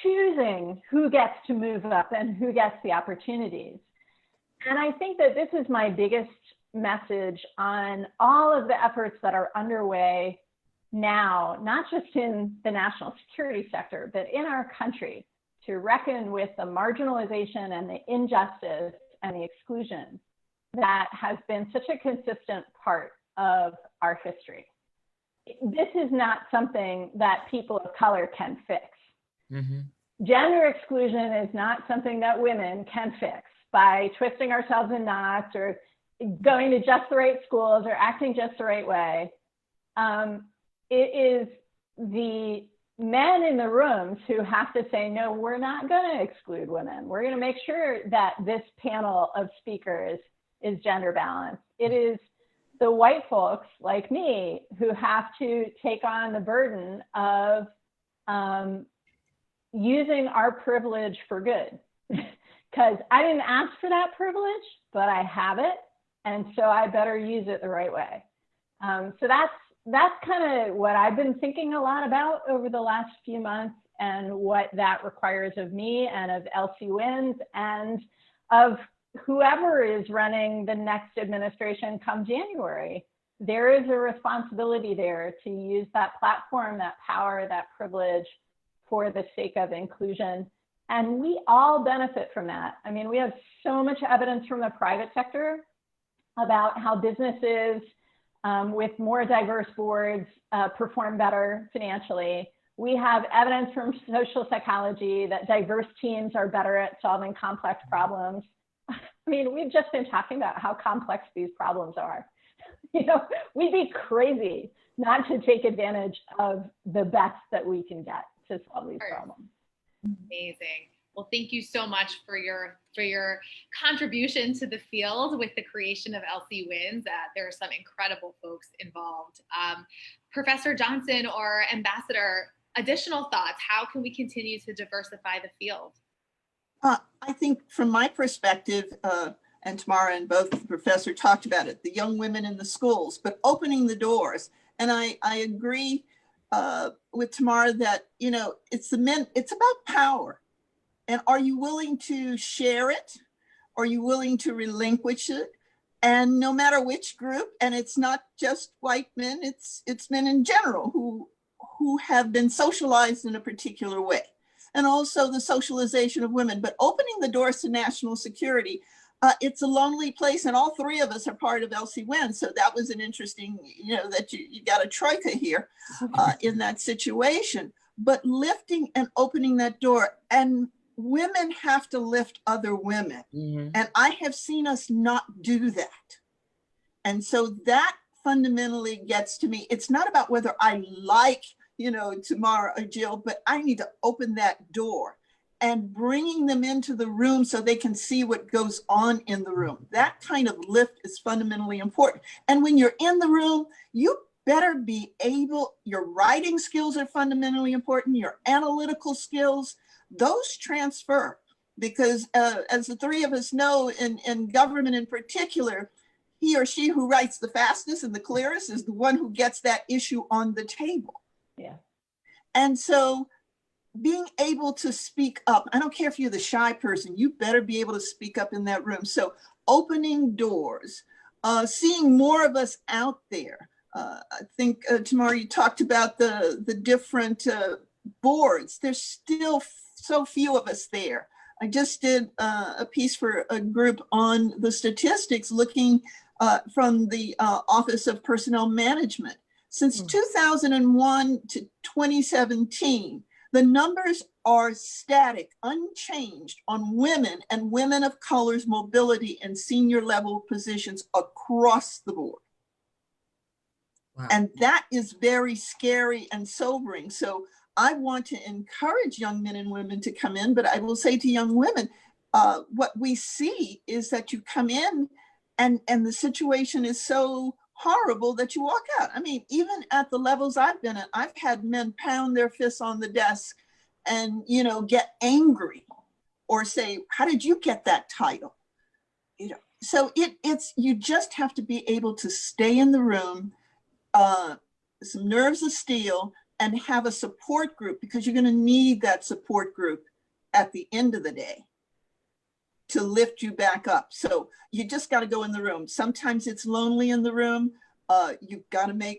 choosing who gets to move up and who gets the opportunities. And I think that this is my biggest message on all of the efforts that are underway now, not just in the national security sector, but in our country, to reckon with the marginalization and the injustice and the exclusion that has been such a consistent part of our history. This is not something that people of color can fix. Gender exclusion is not something that women can fix by twisting ourselves in knots or going to just the right schools or acting just the right way. It is the men in the rooms who have to say, no, we're not going to exclude women. We're going to make sure that this panel of speakers is gender balanced. It is the white folks like me who have to take on the burden of using our privilege for good. Because I didn't ask for that privilege, but I have it. And so I better use it the right way. So that's kind of what I've been thinking a lot about over the last few months and what that requires of me and of LC Wins and of whoever is running the next administration come January. There is a responsibility there to use that platform, that power, that privilege for the sake of inclusion. And we all benefit from that. I mean, we have so much evidence from the private sector about how businesses with more diverse boards perform better financially. We have evidence from social psychology that diverse teams are better at solving complex problems. I mean, we've just been talking about how complex these problems are. You know, we'd be crazy not to take advantage of the best that we can get to solve these problems. Amazing. Well, thank you so much for your contribution to the field with the creation of LC Wins. There are some incredible folks involved. Professor Johnson or Ambassador, additional thoughts? How can we continue to diversify the field? I think from my perspective, and Tamara and both the professor talked about it, the young women in the schools, but opening the doors. And I agree with Tamara that, you know, it's the men, it's about power. And are you willing to share it? Are you willing to relinquish it? And no matter which group, and it's not just white men, it's men in general who have been socialized in a particular way. And also the socialization of women, but opening the doors to national security, it's a lonely place, and all three of us are part of LC Wins. So that was an interesting, you know, that you got a troika here in that situation. But lifting and opening that door, and women have to lift other women. And I have seen us not do that. And so that fundamentally gets to me. It's not about whether I like, you know, Tamara or Jill, but I need to open that door. and bringing them into the room so they can see what goes on in the room. That kind of lift is fundamentally important. And when you're in the room, you better be able, your writing skills are fundamentally important, your analytical skills, those transfer. Because as the three of us know, in government in particular, he or she who writes the fastest and the clearest is the one who gets that issue on the table. Yeah. And so being able to speak up, I don't care if you're the shy person, you better be able to speak up in that room. So opening doors, seeing more of us out there. I think, Tamara, you talked about the different boards. There's still so few of us there. I just did a piece for a group on the statistics looking from the Office of Personnel Management. Since 2001 to 2017, the numbers are static, unchanged on women and women of color's mobility in senior level positions across the board. Wow. And that is very scary and sobering. So I want to encourage young men and women to come in, but I will say to young women, what we see is that you come in and the situation is so horrible that you walk out. I mean, even at the levels I've been at, I've had men pound their fists on the desk and, you know, get angry or say, how did you get that title? You know, so it's, you just have to be able to stay in the room, some nerves of steel, and have a support group, because you're going to need that support group at the end of the day to lift you back up. So you just got to go in the room. Sometimes it's lonely in the room. You've got to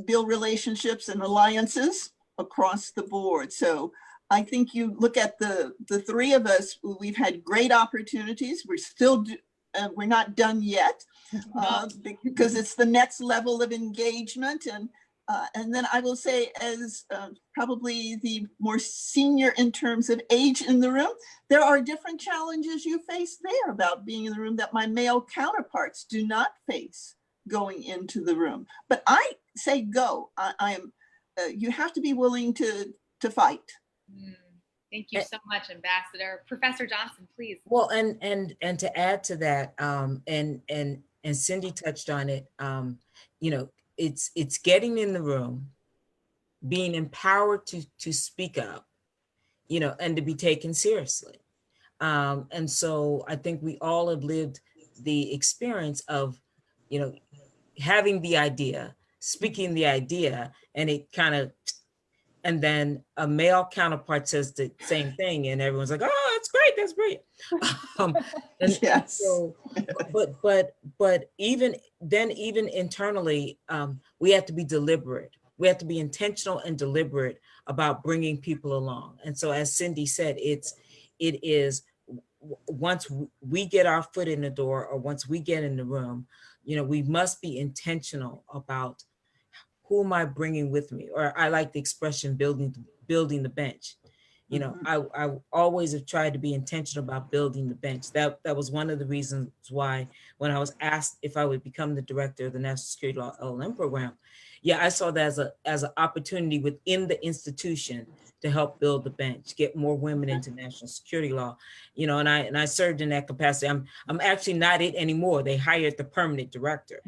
build relationships and alliances across the board. So I think you look at the three of us, we've had great opportunities. We're still, we're not done yet because it's the next level of engagement. And then I will say, as probably the more senior in terms of age in the room, there are different challenges you face there about being in the room that my male counterparts do not face going into the room. But I say go. You have to be willing to fight. Thank you so much, Ambassador. Professor Johnson, please. Well, and to add to that, and Cindy touched on it, you know, it's getting in the room, being empowered to speak up, you know, and to be taken seriously. And so I think we all have lived the experience of, you know, having the idea, speaking the idea, and it kind of, and then a male counterpart says the same thing, and everyone's like, "Oh, that's great, that's brilliant." And yes. So, but even then, even internally, we have to be deliberate. We have to be intentional and deliberate about bringing people along. And so, as Cindy said, it is once we get our foot in the door, or once we get in the room, you know, we must be intentional about who am I bringing with me? Or I like the expression building the bench. You know, I always have tried to be intentional about building the bench. That was one of the reasons why when I was asked if I would become the director of the National Security Law LL.M program, yeah, I saw that as an opportunity within the institution to help build the bench, get more women into national security law, you know, and I served in that capacity. I'm actually not it anymore. They hired the permanent director.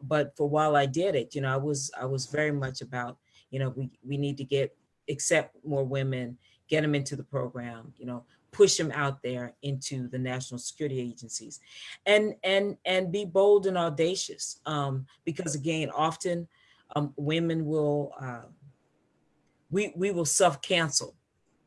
But for while I did it, you know, I was very much about, you know, we need to accept more women, get them into the program, you know, push them out there into the national security agencies, and be bold and audacious. Because again, often women will, we will self-cancel,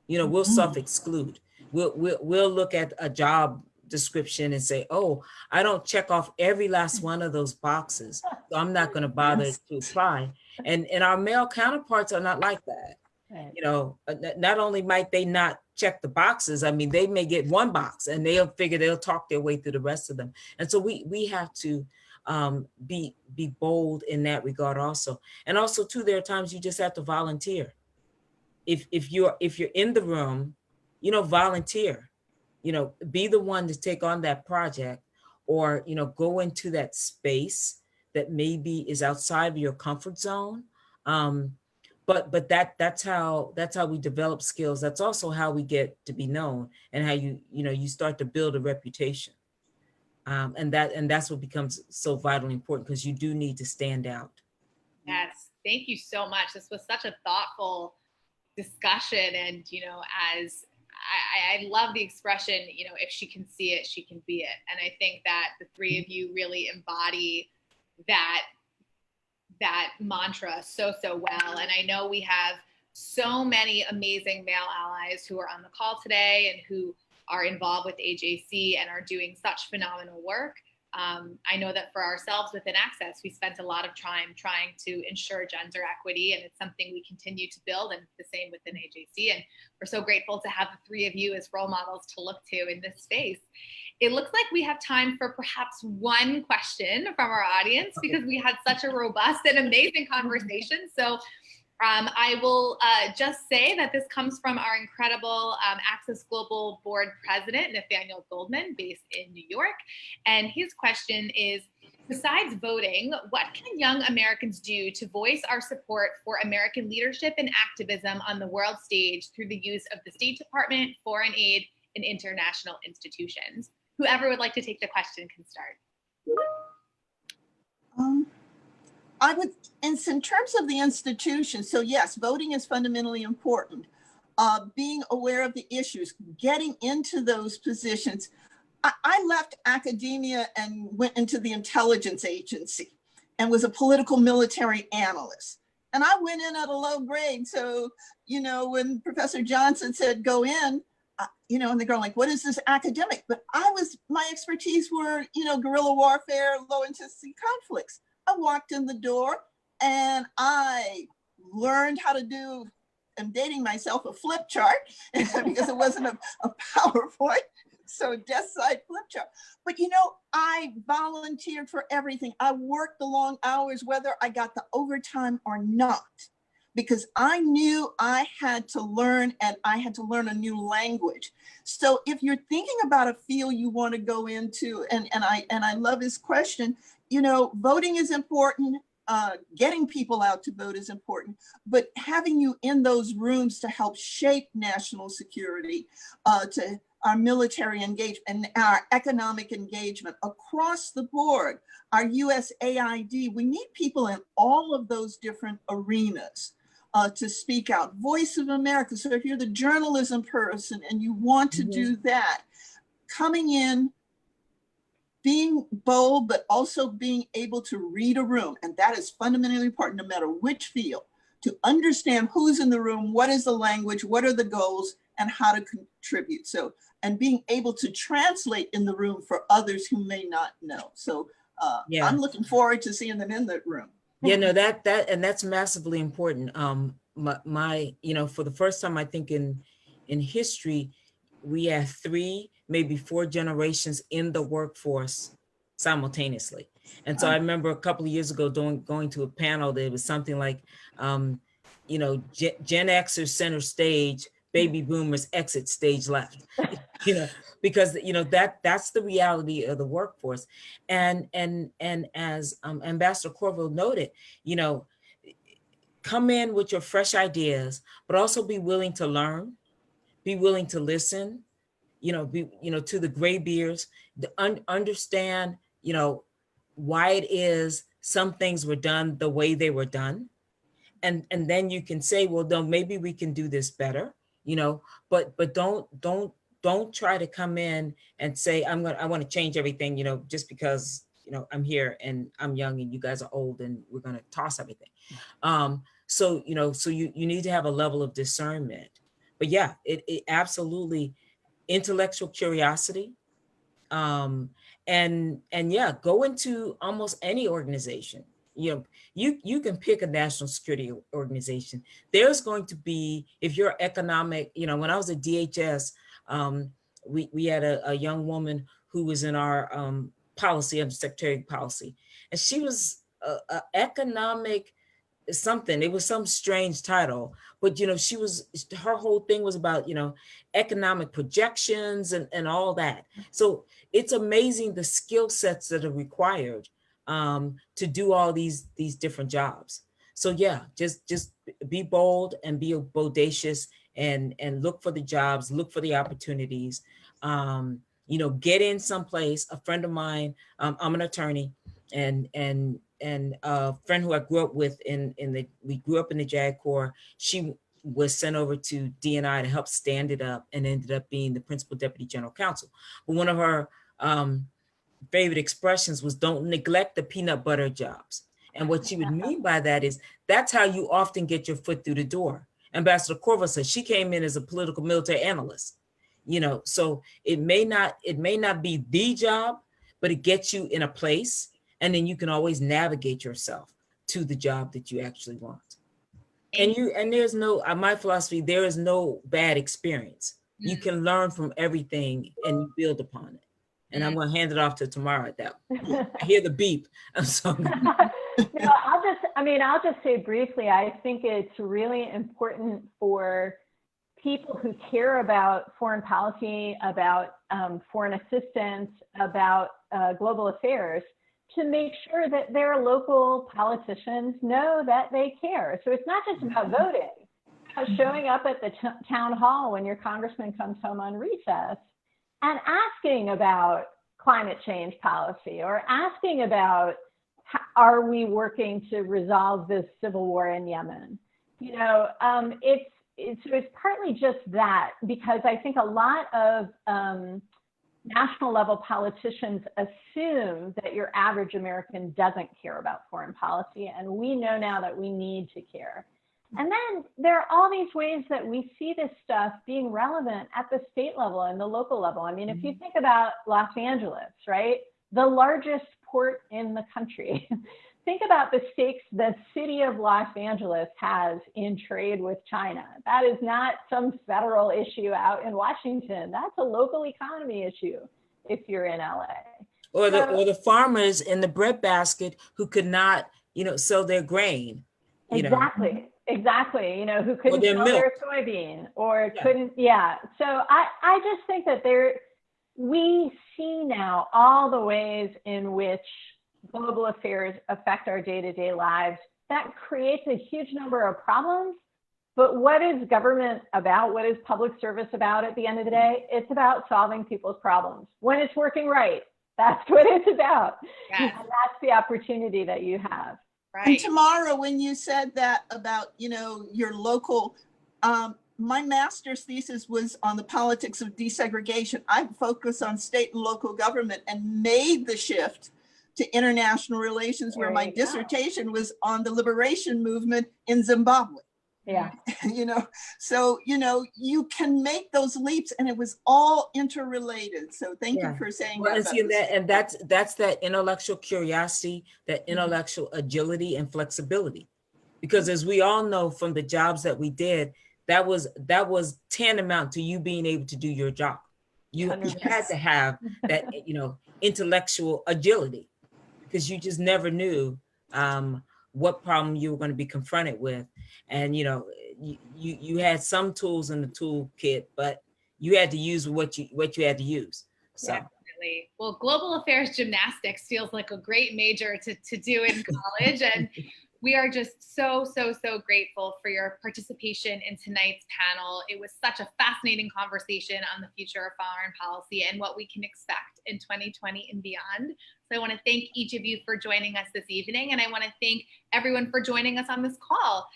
you know, we'll self-exclude. We'll look at a job description and say, oh, I don't check off every last one of those boxes, so I'm not going to bother to apply. And our male counterparts are not like that. Right. You know, not only might they not check the boxes, I mean, they may get one box and they'll figure they'll talk their way through the rest of them. And so we have to be bold in that regard also. And also too, there are times you just have to volunteer. If you're in the room, you know, volunteer. You know, be the one to take on that project, or, you know, go into that space that maybe is outside of your comfort zone. but that's how we develop skills. That's also how we get to be known, and how you start to build a reputation. And that's what becomes so vitally important, because you do need to stand out. Yes, thank you so much. This was such a thoughtful discussion, and as I love the expression, if she can see it, she can be it. And I think that the three of you really embody that mantra so well. And I know we have so many amazing male allies who are on the call today and who are involved with AJC and are doing such phenomenal work. I know that for ourselves within Access, we spent a lot of time trying to ensure gender equity, and it's something we continue to build, and the same within AJC. And we're so grateful to have the three of you as role models to look to in this space. It looks like we have time for perhaps one question from our audience, because we had such a robust and amazing conversation. So I will just say that this comes from our incredible Access Global Board President, Nathaniel Goldman, based in New York. And his question is, besides voting, what can young Americans do to voice our support for American leadership and activism on the world stage through the use of the State Department, foreign aid, and international institutions? Whoever would like to take the question can start. I would, in terms of the institution, so yes, voting is fundamentally important. Being aware of the issues, getting into those positions. I left academia and went into the intelligence agency and was a political military analyst. And I went in at a low grade. So, when Professor Johnson said, go in, and they're going like, what is this academic? But my expertise were, guerrilla warfare, low intensity conflicts. I walked in the door and I learned how to do, I'm dating myself, a flip chart because it wasn't a PowerPoint. So desk side flip chart. But I volunteered for everything. I worked the long hours, whether I got the overtime or not, because I knew I had to learn, and I had to learn a new language. So if you're thinking about a field you want to go into, and I love his question, voting is important. Getting people out to vote is important, but having you in those rooms to help shape national security, to our military engagement and our economic engagement across the board, our USAID, we need people in all of those different arenas to speak out. Voice of America. So if you're the journalism person and you want to do that, coming in, being bold, but also being able to read a room. And that is fundamentally important, no matter which field, to understand who's in the room, what is the language, what are the goals, and how to contribute. So, and being able to translate in the room for others who may not know. So I'm looking forward to seeing them in that room. Yeah, no, that's massively important. For the first time, I think in history, we have 3, maybe 4 generations in the workforce simultaneously. And so I remember a couple of years ago going to a panel that was something like, Gen Xers center stage, baby boomers exit stage left, because that's the reality of the workforce. And as Ambassador Courville noted, come in with your fresh ideas, but also be willing to learn, be willing to listen, to the gray beards, understand, why it is some things were done the way they were done. And then you can say, well, no, maybe we can do this better, but don't try to come in and say, I want to change everything, just because, I'm here and I'm young and you guys are old and we're going to toss everything. So you need to have a level of discernment. But yeah, it absolutely, intellectual curiosity, and go into almost any organization. You can pick a national security organization. There's going to be, if you're economic, when I was at DHS, we had a young woman who was in our policy, Secretary of Policy, and she was a economic something. It was some strange title, but her whole thing was about economic projections and all that. So it's amazing the skill sets that are required to do all these different jobs. So yeah, just be bold and be bodacious and look for the jobs, look for the opportunities. You know, get in someplace. A friend of mine, I'm an attorney, and a friend who I grew up with we grew up in the JAG Corps. She was sent over to DNI to help stand it up and ended up being the principal deputy general counsel. But one of her favorite expressions was, don't neglect the peanut butter jobs. And what she would mean by that is that's how you often get your foot through the door. Ambassador Courville said she came in as a political military analyst, you know, so it may not be the job, but it gets you in a place, and then you can always navigate yourself to the job that you actually want. And there's no, my philosophy, there is no bad experience. You can learn from everything and you build upon it. And I'm going to hand it off to Tamara at that. I hear the beep. I'm sorry. No, I'll just say briefly, I think it's really important for people who care about foreign policy, about foreign assistance, about global affairs, to make sure that their local politicians know that they care. So it's not just about voting, it's showing up at the town hall when your congressman comes home on recess and asking about climate change policy, or asking about, are we working to resolve this civil war in Yemen? You know, it's partly just that, because I think a lot of national level politicians assume that your average American doesn't care about foreign policy, and we know now that we need to care. And then there are all these ways that we see this stuff being relevant at the state level and the local level. I mean, if you think about Los Angeles, right? The largest port in the country. Think about the stakes the city of Los Angeles has in trade with China. That is not some federal issue out in Washington. That's a local economy issue if you're in LA. Or the farmers in the breadbasket who could not, you know, sell their grain. Exactly. You know, who couldn't sell their soybean or couldn't. So I just think that we see now all the ways in which global affairs affect our day-to-day lives. That creates a huge number of problems. But what is government about? What is public service about at the end of the day? It's about solving people's problems. When it's working right, that's what it's about. Yes. And that's the opportunity that you have. Right. And Tamara, when you said that about, you know, your local, my master's thesis was on the politics of desegregation. I focused on state and local government and made the shift to international relations, where my dissertation was on the liberation movement in Zimbabwe. Yeah. You know, so, you know, you can make those leaps, and it was all interrelated. So thank you for saying that. And that's that intellectual curiosity, that intellectual agility and flexibility. Because as we all know from the jobs that we did, that was tantamount to you being able to do your job. You had to have that, you know, intellectual agility, because you just never knew what problem you were going to be confronted with. And, you know, you had some tools in the toolkit, but you had to use what you had to use. So. Definitely. Well, global affairs gymnastics feels like a great major to do in college. And we are just so grateful for your participation in tonight's panel. It was such a fascinating conversation on the future of foreign policy and what we can expect in 2020 and beyond. So I want to thank each of you for joining us this evening. And I want to thank everyone for joining us on this call.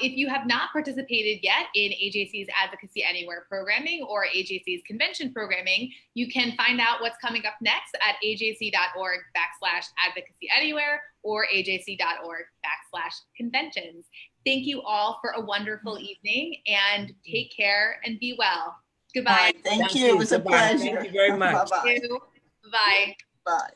If you have not participated yet in AJC's Advocacy Anywhere programming or AJC's convention programming, you can find out what's coming up next at ajc.org/advocacy anywhere or ajc.org/conventions. Thank you all for a wonderful evening, and take care and be well. Goodbye. Thank you. It was a pleasure. Thank you very much. Bye-bye. Bye.